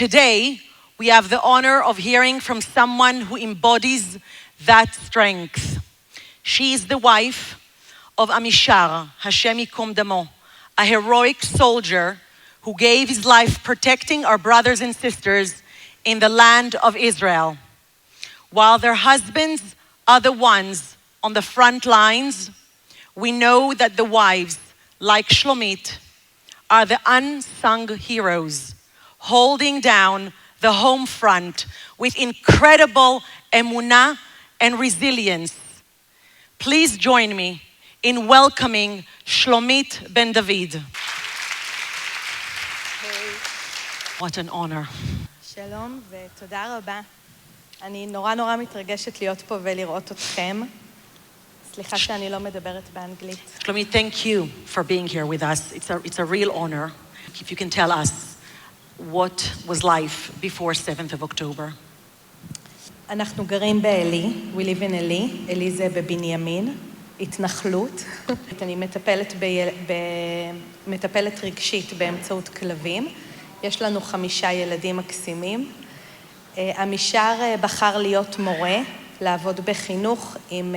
Today, we have the honor of hearing from someone who embodies that strength. She is the wife of Amishar, Hashem Yikom Damo, a heroic soldier who gave his life protecting our brothers and sisters in the land of Israel. While their husbands are the ones on the front lines, we know that the wives, like Shlomit, are the unsung heroes, holding down the home front with incredible emunah and resilience. Please join me in welcoming Shlomit Ben David. What an honor. שלום ותודה רבה. אני נורא מתרגשת להיות פה ולראות אתכם. סליחה שאני לא מדברת באנגלית. Shlomit, thank you for being here with us. It's a real honor. If you can tell us what was life before 7th of October. אנחנו גרים באלי, we live in אלי, אלי זה בבנימין, התנחלות. אני מטפלת רגשית באמצעות כלבים. יש לנו 5 ילדים מקסימים. אמישר בחר להיות מורה, לעבוד בחינוך עם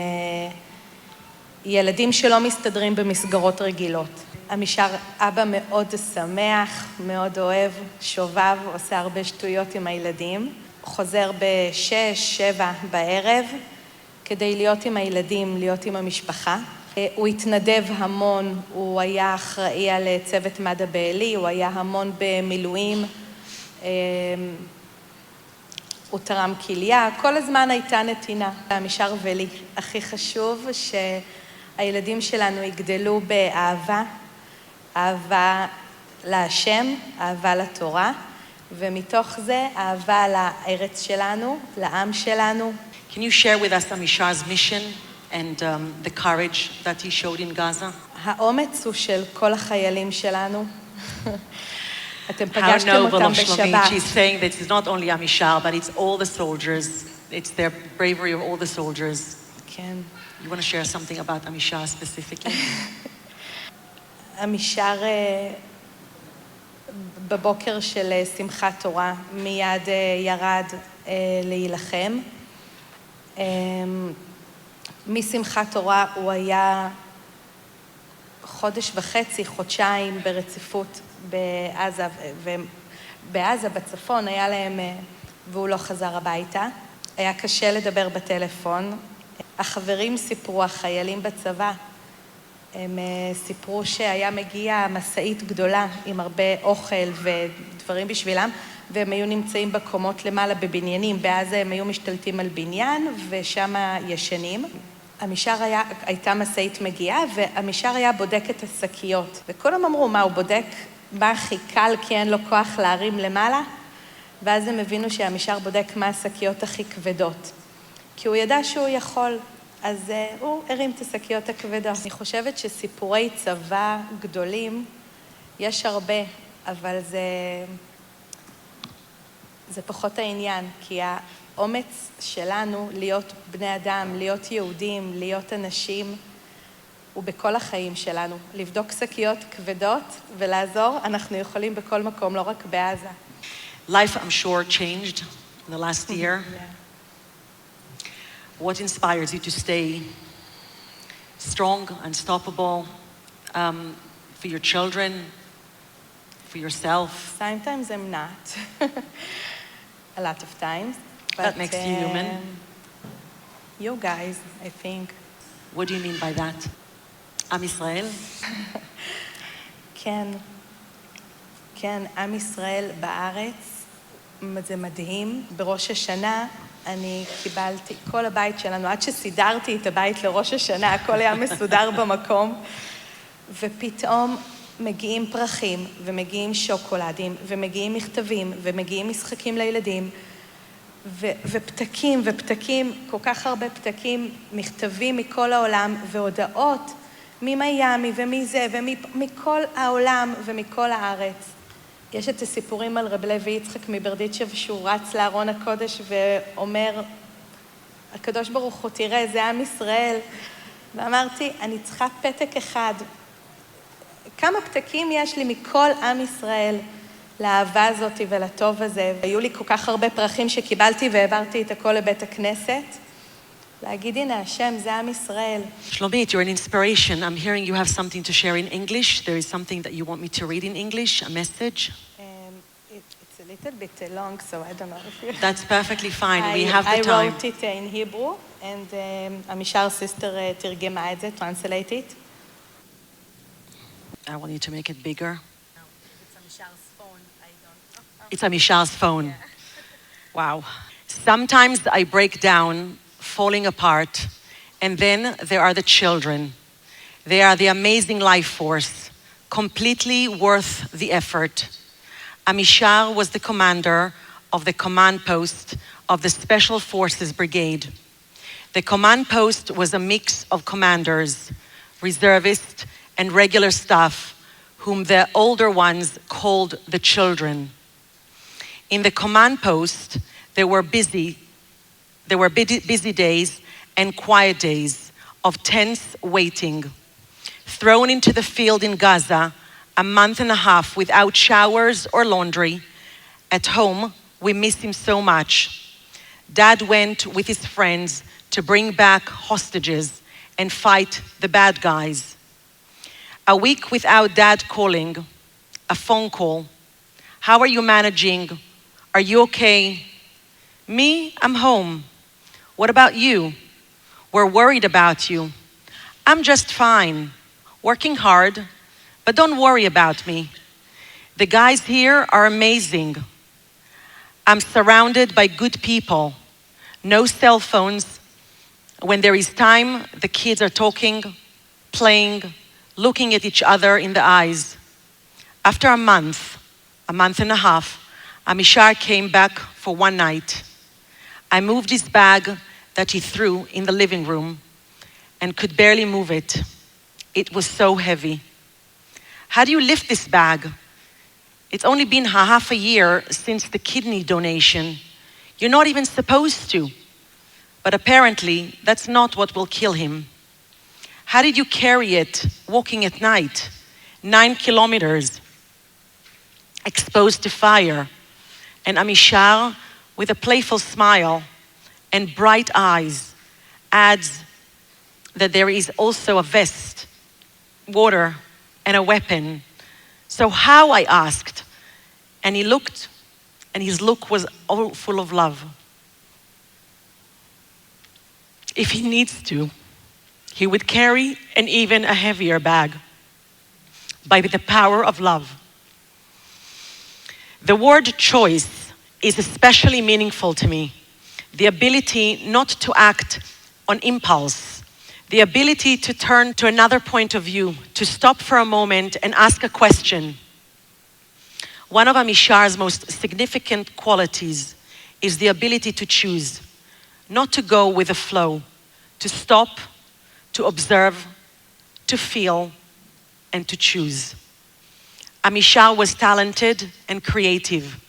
ילדים שלא מסתדרים במסגרות רגילות. אמישר אבא מאוד שמח, מאוד אוהב, שובב, עושה הרבה שטויות עם הילדים. חוזר ב-6, 7 בערב, כדי להיות עם הילדים, להיות עם המשפחה. הוא התנדב המון, הוא היה אחראי על צוות מד"א באלי, הוא היה המון במילואים, הוא תרם כליה, כל הזמן הייתה נתינה. אמישר ולי, הכי חשוב שהילדים שלנו יגדלו באהבה, אהבה להשם, אהבה לתורה, ומתוך זה אהבה לארץ שלנו, לעם שלנו. Can you share with us Amishar's mission and the courage that he showed in Gaza? האומץ הוא של כל החיילים שלנו. אתם How פגשתם noble אותם of Shlomit. בשבת. She's saying that it's not only Amishar, but it's all the soldiers. It's their bravery of all the soldiers. כן. You want to share something about Amishar specifically? אמישר בבוקר של שמחת תורה מיד ירד להילחם. משמחת תורה הוא היה חודש וחצי, חודשיים ברציפות בעזה, ובעזה בצפון היה להם, והוא לא חזר הביתה. היה קשה לדבר בטלפון. החברים סיפרו, החיילים בצבא, הם סיפרו שהיה מגיע מסעית גדולה עם הרבה אוכל ודברים בשבילם, והם היו נמצאים בקומות למעלה בבניינים, בעזה הם היו משתלטים על בניין ושם ישנים. אמישר הייתה מסעית מגיעה, ואמישר היה בודק את השקיות. וכולם אמרו, מה הוא בודק? מה הכי קל כי אין לו כוח להרים למעלה? ואז הם הבינו שאמישר בודק מה השקיות הכי כבדות. כי הוא ידע שהוא יכול, אז הוא הרים את השקיות הכבדות. אני חושבת שסיפורי צבא גדולים, יש הרבה, אבל זה פחות העניין, כי האומץ שלנו להיות בני אדם, להיות יהודים, להיות אנשים, הוא בכל החיים שלנו. לבדוק שקיות כבדות ולעזור, אנחנו יכולים בכל מקום, לא רק בעזה. Life, I'm sure, changed in the last year. Yeah. What inspires you to stay strong, unstoppable, for your children, for yourself? Sometimes I'm not. A lot of times. But, That makes you human. You guys, I think. What do you mean by that? Am Israel? כן, כן, עם ישראל בארץ, זה מדהים. בראש השנה אני קיבלתי, כל הבית שלנו, עד שסידרתי את הבית לראש השנה, הכל היה מסודר במקום, ופתאום מגיעים פרחים, ומגיעים שוקולדים, ומגיעים מכתבים, ומגיעים משחקים לילדים, ופתקים, כל כך הרבה פתקים, מכתבים מכל העולם, והודעות ממיימי ומזה, ומכל העולם ומכל הארץ. יש את הסיפורים על רב לוי יצחק מברדיצ'ב, שהוא רץ לארון הקודש ואומר, הקדוש ברוך הוא, תראה, זה עם ישראל. ואמרתי, אני צריכה פתק אחד. כמה פתקים יש לי מכל עם ישראל? לאהבה הזאת ולטוב הזה. היו לי כל כך הרבה פרחים שקיבלתי והעברתי את הכל לבית הכנסת. להגיד, הנה, השם, זה עם ישראל. Shlomit, you're an inspiration. I'm hearing you have something to share in English. There is something that you want me to read in English, a message. It's a little bit long, so I don't know if you... That's perfectly fine. We have the time. I wrote it in Hebrew, and Amishar's sister תרגמה את זה, translate it. I want you to make it bigger. No, it's Amishar's phone. I don't... It's Amishar's phone. Yeah. Wow. Sometimes I break down, falling apart, and then there are the children. They are the amazing life force, completely worth the effort. Amishar was the commander of the command post of the Special Forces Brigade. The command post was a mix of commanders, reservists, and regular staff, whom the older ones called the children. In the command post, there were busy days and quiet days of tense waiting. Thrown into the field in Gaza, a month and a half without showers or laundry. At home, we miss him so much. Dad went with his friends to bring back hostages and fight the bad guys. A week without Dad calling, a phone call. How are you managing? Are you okay? Me, I'm home. What about you? We're worried about you. I'm just fine, working hard, but don't worry about me. The guys here are amazing. I'm surrounded by good people. No cell phones. When there is time, the kids are talking, playing, looking at each other in the eyes. After a month and a half, Amishar came back for one night. I moved his bag that he threw in the living room and could barely move it. It was so heavy. How do you lift this bag? It's only been half a year since the kidney donation. You're not even supposed to. But apparently, that's not what will kill him. How did you carry it walking at night? 9 kilometers, exposed to fire. And Amishar, with a playful smile and bright eyes, adds that there is also a vest, water, and a weapon. So how, I asked, and he looked, and his look was all full of love. If he needs to, he would carry an even a heavier bag by the power of love. The word choice is especially meaningful to me. The ability not to act on impulse, the ability to turn to another point of view, to stop for a moment and ask a question. One of Amishar's most significant qualities is the ability to choose, not to go with the flow, to stop, to observe, to feel, and to choose. Amishar was talented and creative.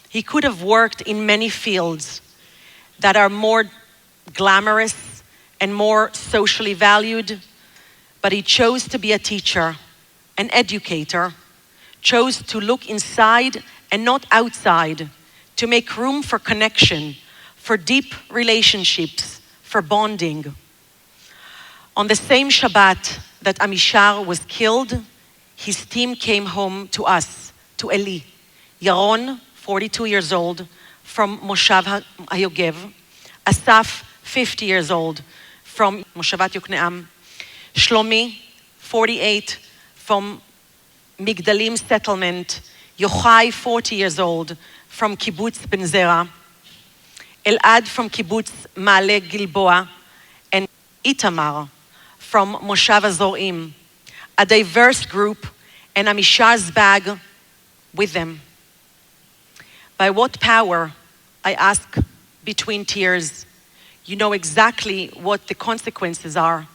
He could have worked in many fields that are more glamorous and more socially valued, but he chose to be a teacher, an educator, chose to look inside and not outside, to make room for connection, for deep relationships, for bonding. On the same Shabbat that Amishar was killed, his team came home to us, to Eli. Yaron, 42 years old, from Moshav HaYogev. Asaf, 50 years old, from Moshavat Yokneam. Shlomi, 48, from Migdalim settlement. Yochai, 40 years old, from Kibbutz Ben Zera. Elad from Kibbutz Ma'ale Gilboa. And Itamar from Moshav HaZorim. A diverse group, and Amishar's bag with them. By what power, I ask between tears? You know exactly what the consequences are.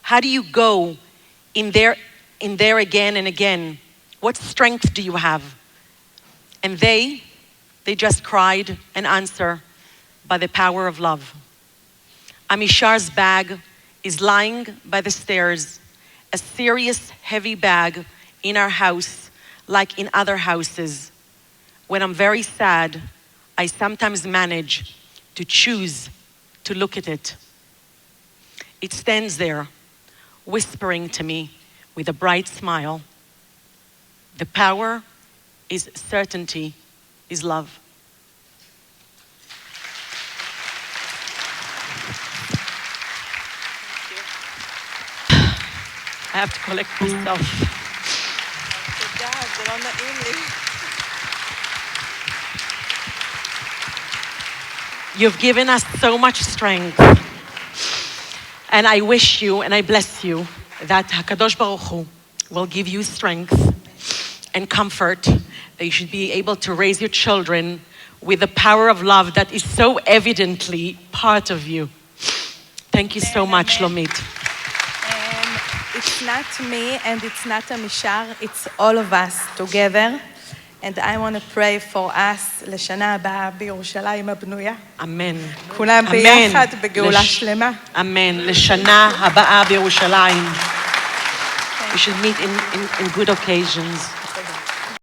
How do you go in there again and again? What strength do you have? And they just cried and answered by the power of love. Amishar's bag is lying by the stairs, a serious, heavy bag in our house, like in other houses. When I'm very sad, I sometimes manage to choose to look at it. It stands there, whispering to me with a bright smile. The power is certainty, is love. I have to collect myself. You've given us so much strength. And I wish you and I bless you that HaKadosh Baruch Hu will give you strength and comfort, that you should be able to raise your children with the power of love that is so evidently part of you. Thank you so much, Shlomit. It's not me and it's not Amishar, it's all of us together. And I want to pray for us לשנה הבאה בירושלים הבנויה. אמן. כולם ביחד בגאולה שלמה. אמן. לשנה הבאה בירושלים. We should meet in good occasions.